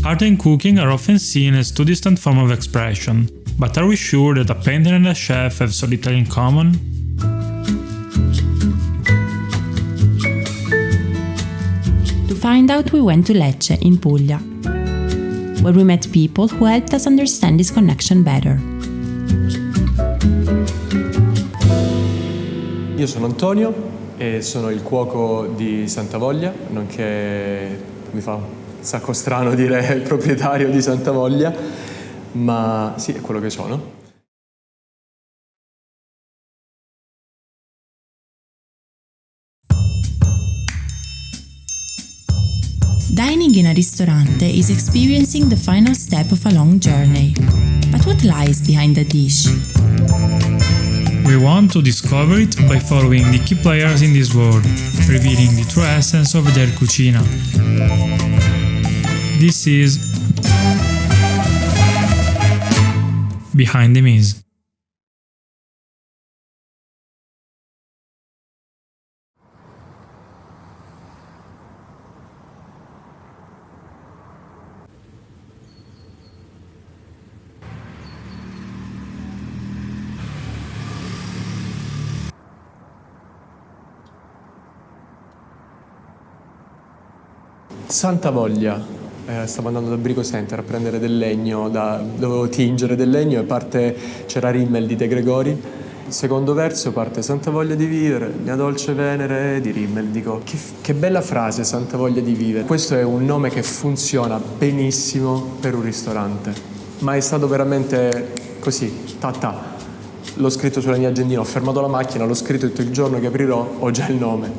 Art and cooking are often seen as two distant forms of expression, but are we sure that a painter and a chef have so little in common? To find out, we went to Lecce, in Puglia, where we met people who helped us understand this connection better. Io sono Antonio e sono il cuoco di Sant'Avoglia, nonché mi fa un sacco strano dire il proprietario di Sant'Avoglia, ma sì, è quello che sono. Dining in a ristorante is experiencing the final step of a long journey. But what lies behind the dish? We want to discover it by following the key players in this world, revealing the true essence of their cucina. This is Behind the Mise. Sant'Avoglia, stavo andando da Brico Center a prendere del legno, dovevo tingere del legno e c'era Rimmel di De Gregori. Il secondo verso parte Sant'Avoglia di vivere, mia dolce Venere di Rimmel. Dico, che bella frase, Sant'Avoglia di vivere. Questo è un nome che funziona benissimo per un ristorante, ma è stato veramente così, ta. L'ho scritto sulla mia agendina, ho fermato la macchina, l'ho scritto e detto il giorno che aprirò ho già il nome.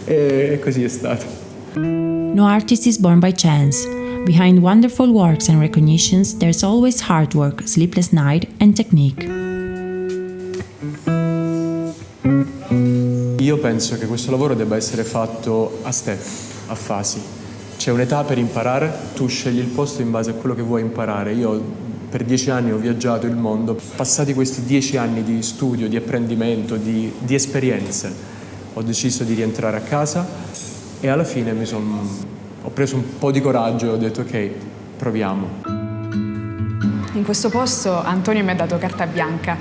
E così è stato. No artist is born by chance. Behind wonderful works and recognitions, there's always hard work, sleepless night and technique. Io penso che questo lavoro debba essere fatto a step, a fasi. C'è un'età per imparare, tu scegli il posto in base a quello che vuoi imparare. Io per 10 anni ho viaggiato il mondo. Passati questi 10 anni di studio, di apprendimento, di esperienze, ho deciso di rientrare a casa e alla fine ho preso un po' di coraggio e ho detto ok, proviamo. In questo posto Antonio mi ha dato carta bianca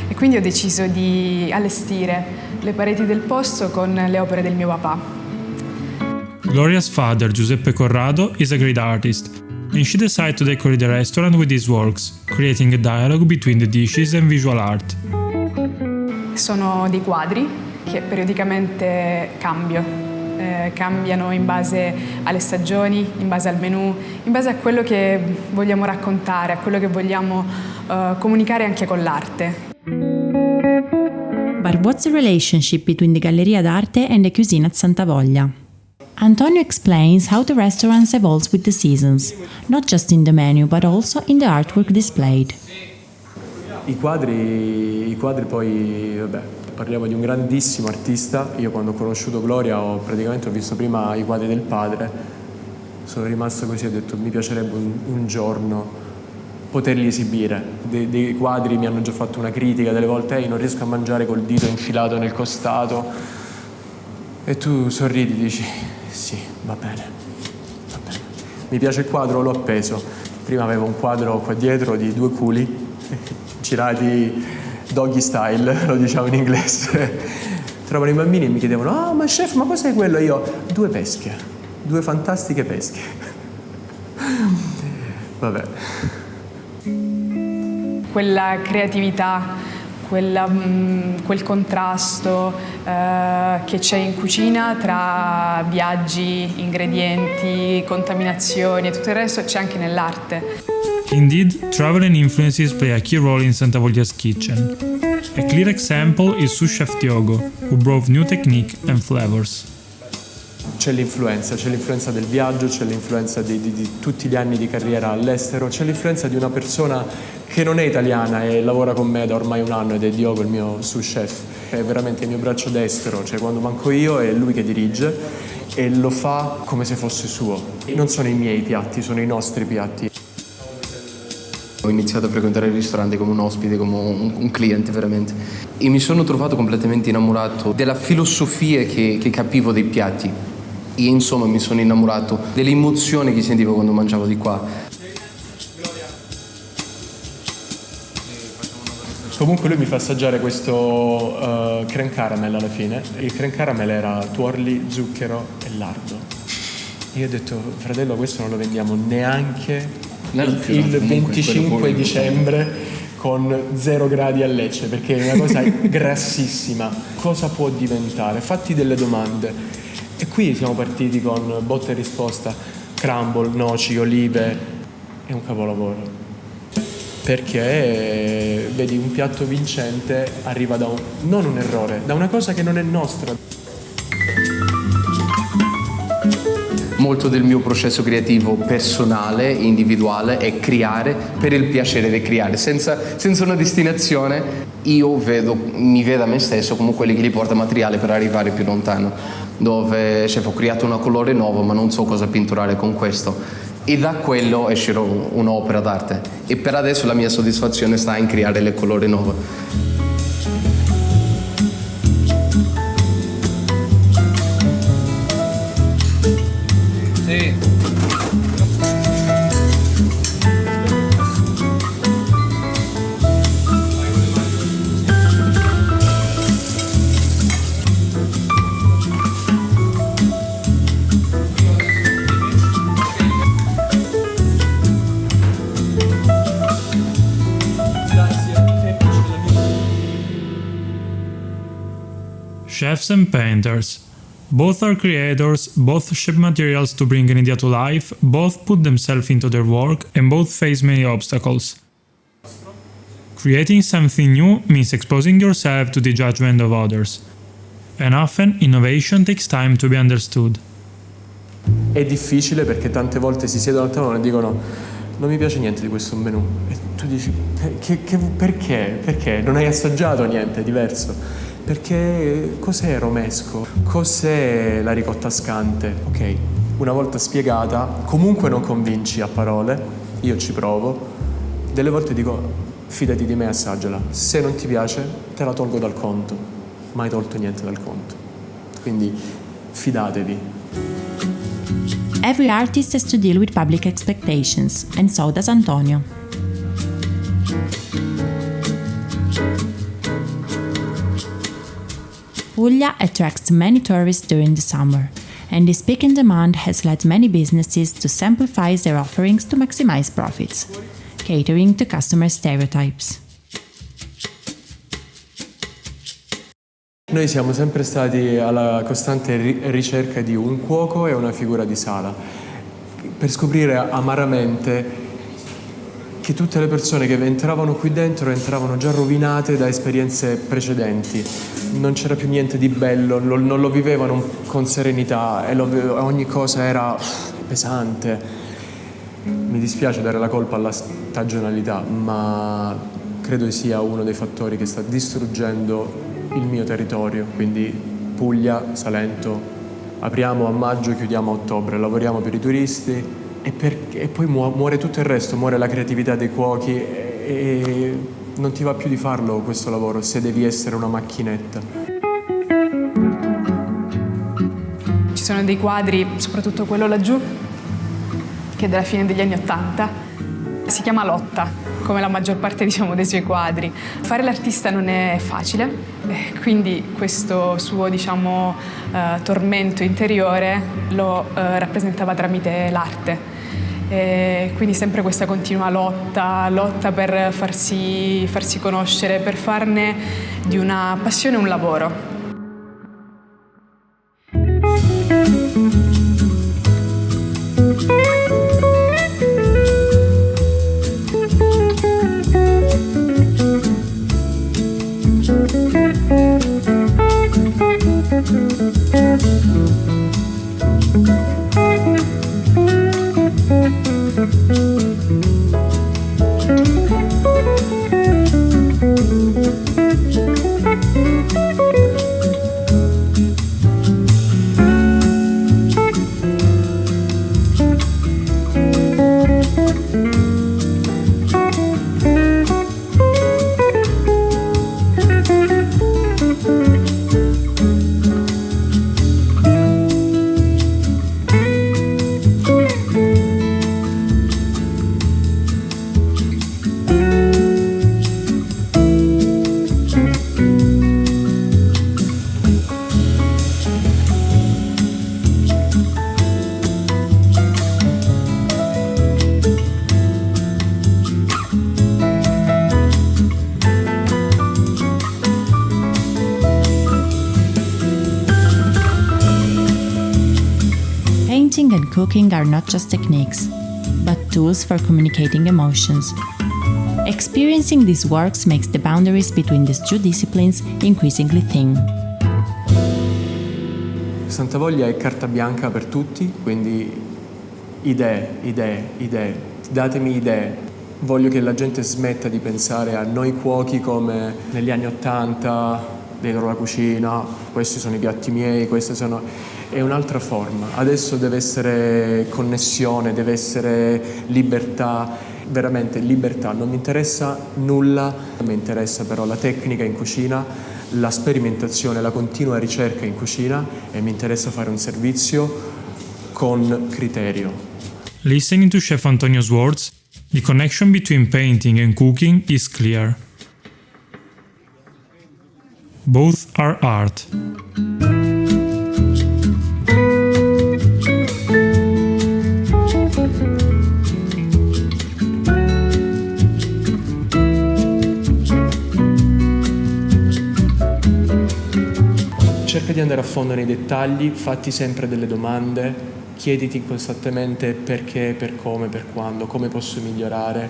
e quindi ho deciso di allestire le pareti del posto con le opere del mio papà. Gloria's father, Giuseppe Corrado, is a great artist, and she decided to decorate the restaurant with his works, creating a dialogue between the dishes and visual art. Sono dei quadri che periodicamente cambiano in base alle stagioni, in base al menù, in base a quello che vogliamo raccontare, a quello che vogliamo comunicare anche con l'arte. But what's the relationship between the Galleria d'Arte and the cuisine at Sant'Avoglia? Antonio explains how the restaurant evolves with the seasons, not just in the menu but also in the artwork displayed. I quadri poi, vabbè, parliamo di un grandissimo artista. Io quando ho conosciuto Gloria ho visto prima i quadri del padre, sono rimasto così, ho detto mi piacerebbe un giorno poterli esibire. Dei quadri mi hanno già fatto una critica delle volte, non riesco a mangiare col dito infilato nel costato, e tu sorridi e dici sì, va bene. Mi piace il quadro, l'ho appeso. Prima avevo un quadro qua dietro di 2 culi girati doggy style, lo diciamo in inglese. Trovano i bambini e mi chiedevano ma chef, ma cos'è quello? Io, 2 pesche, 2 fantastiche pesche. Vabbè. Quella creatività, quel contrasto che c'è in cucina tra viaggi, ingredienti, contaminazioni e tutto il resto c'è anche nell'arte. Indeed, travel and influences play a key role in Sant'Avoglia's kitchen. A clear example is sous chef Diogo, who brought new technique and flavors. C'è l'influenza del viaggio, c'è l'influenza di tutti gli anni di carriera all'estero, c'è l'influenza di una persona che non è italiana e lavora con me da ormai 1 anno ed è Diogo, il mio sous chef. È veramente il mio braccio destro, cioè quando manco io è lui che dirige e lo fa come se fosse suo. Non sono i miei piatti, sono i nostri piatti. Ho iniziato a frequentare il ristorante come un ospite, come un cliente veramente, e mi sono trovato completamente innamorato della filosofia che capivo dei piatti. e insomma mi sono innamorato delle emozioni che sentivo quando mangiavo di qua. Comunque lui mi fa assaggiare questo creme caramel alla fine. Il creme caramel era tuorli, zucchero e lardo. Io ho detto, fratello, questo non lo vendiamo neanche il 25 dicembre con 0 gradi a Lecce, perché è una cosa grassissima. Cosa può diventare? Fatti delle domande. E qui siamo partiti con botta e risposta, crumble, noci, olive, è un capolavoro. Perché vedi, un piatto vincente arriva da non un errore, da una cosa che non è nostra. Molto del mio processo creativo personale, individuale, è creare per il piacere di creare, senza una destinazione. Io mi vedo a me stesso come quelli che gli porta materiale per arrivare più lontano, dove ho creato una colore nuovo ma non so cosa pitturare con questo. E da quello esce un'opera d'arte. E per adesso la mia soddisfazione sta in creare le colori nuove. Sì. Chefs and painters. Both are creators, both shape materials to bring an idea to life, both put themselves into their work, and both face many obstacles. Creating something new means exposing yourself to the judgment of others. And often innovation takes time to be understood. È difficile perché tante volte si siedono a tavola e dicono non mi piace niente di questo menù. E tu dici perché? Perché? Non hai assaggiato niente diverso. Perché cos'è romesco? Cos'è la ricotta scante? Ok, una volta spiegata, comunque non convinci a parole, io ci provo, delle volte dico fidati di me, assaggiala, se non ti piace te la tolgo dal conto, mai tolto niente dal conto, quindi fidatevi. Every artist has to deal with public expectations, and so does Antonio. Puglia attracts many tourists during the summer, and this peak in demand has led many businesses to simplify their offerings to maximize profits, catering to customer stereotypes. Noi siamo sempre stati alla costante ricerca di un cuoco e una figura di sala, per scoprire amaramente che tutte le persone che entravano qui dentro entravano già rovinate da esperienze precedenti. Non c'era più niente di bello, non lo vivevano con serenità e ogni cosa era pesante. Mi dispiace dare la colpa alla stagionalità, ma credo sia uno dei fattori che sta distruggendo il mio territorio, quindi Puglia, Salento. Apriamo a maggio, chiudiamo a ottobre, lavoriamo per i turisti e poi muore tutto il resto, muore la creatività dei cuochi e non ti va più di farlo questo lavoro se devi essere una macchinetta. Ci sono dei quadri, soprattutto quello laggiù, che è della fine degli anni '80, si chiama Lotta, come la maggior parte dei suoi quadri. Fare l'artista non è facile, quindi questo suo tormento interiore lo rappresentava tramite l'arte. Quindi sempre questa continua lotta per farsi conoscere, per farne di una passione un lavoro. cooking are not just techniques, but tools for communicating emotions. Experiencing these works makes the boundaries between these two disciplines increasingly thin. Santa Voglia è carta bianca per tutti, quindi idee, datemi idee. Voglio che la gente smetta di pensare a noi cuochi come negli anni '80, dentro la cucina, questi sono i piatti miei, è un'altra forma. Adesso deve essere connessione, deve essere libertà, veramente libertà. Non mi interessa nulla, mi interessa però la tecnica in cucina, la sperimentazione, la continua ricerca in cucina e mi interessa fare un servizio con criterio. Listening to Chef Antonio's words, the connection between painting and cooking is clear. Both are art. Cerca di andare a fondo nei dettagli, fatti sempre delle domande, chiediti costantemente perché, per come, per quando, come posso migliorare.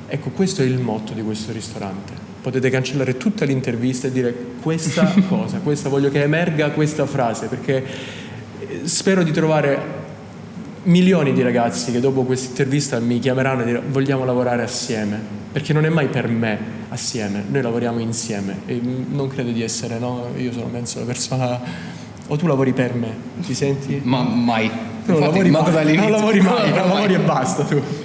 Ecco, questo è il motto di questo ristorante. Potete cancellare tutta l'intervista e dire questa cosa, voglio che emerga questa frase, perché spero di trovare milioni di ragazzi che dopo questa intervista mi chiameranno e diranno vogliamo lavorare assieme, perché non è mai per me assieme, noi lavoriamo insieme e non credo di essere, no? Io penso la persona, o tu lavori per me, ti senti? Ma mai. Non lavori mai e basta tu.